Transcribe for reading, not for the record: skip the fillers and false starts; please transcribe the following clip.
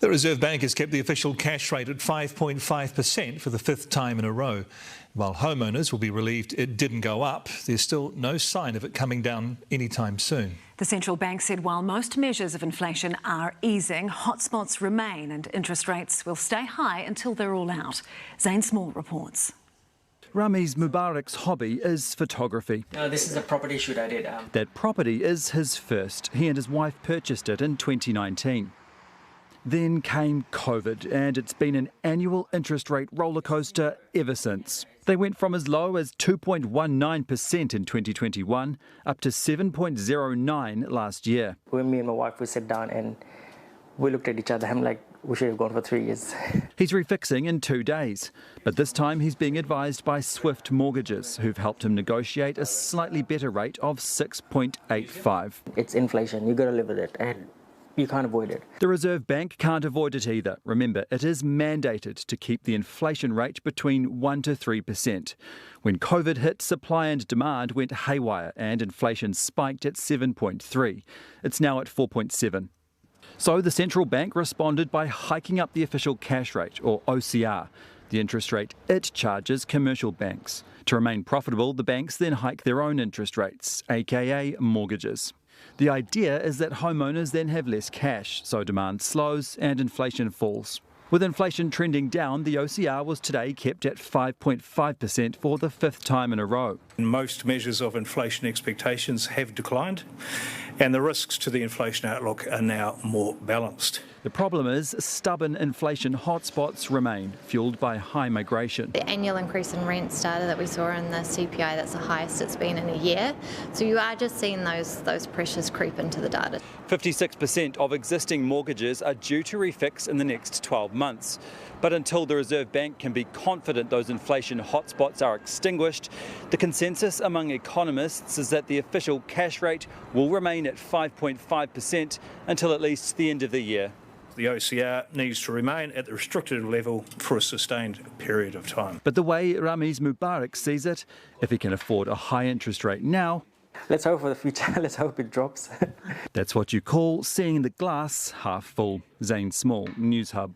The Reserve Bank has kept the official cash rate at 5.5% for the fifth time in a row. While homeowners will be relieved it didn't go up, there's still no sign of it coming down anytime soon. The central bank said while most measures of inflation are easing, hotspots remain and interest rates will stay high until they're all out. Zane Small reports. Ramiz Mubarak's hobby is photography. This is a property shoot I did. That property is his first. He and his wife purchased it in 2019. Then came COVID, and it's been an annual interest rate rollercoaster ever since. They went from as low as 2.19% in 2021 up to 7.09% last year. When me and my wife, we sat down and we looked at each other. I'm like, we should have gone for 3 years. He's refixing in 2 days, but this time he's being advised by Swift Mortgages, who've helped him negotiate a slightly better rate of 6.85%. It's inflation, you got to live with it, and you can't avoid it. The Reserve Bank can't avoid it either. Remember, it is mandated to keep the inflation rate between 1 to 3%. When COVID hit, supply and demand went haywire and inflation spiked at 7.3%. It's now at 4.7%. So the central bank responded by hiking up the official cash rate, or OCR, the interest rate it charges commercial banks. To remain profitable, the banks then hike their own interest rates, aka mortgages. The idea is that homeowners then have less cash, so demand slows and inflation falls. With inflation trending down, the OCR was today kept at 5.5% for the fifth time in a row. Most measures of inflation expectations have declined, and the risks to the inflation outlook are now more balanced. The problem is stubborn inflation hotspots remain, fuelled by high migration. The annual increase in rent data that we saw in the CPI, that's the highest it's been in a year. So you are just seeing those pressures creep into the data. 56% of existing mortgages are due to refix in the next 12 months. But until the Reserve Bank can be confident those inflation hotspots are extinguished, the consensus among economists is that the official cash rate will remain at 5.5% until at least the end of the year. The OCR needs to remain at the restricted level for a sustained period of time. But the way Ramiz Mubarak sees it, if he can afford a high interest rate now, let's hope for the future, let's hope it drops. That's what you call seeing the glass half full. Zane Small, Newshub.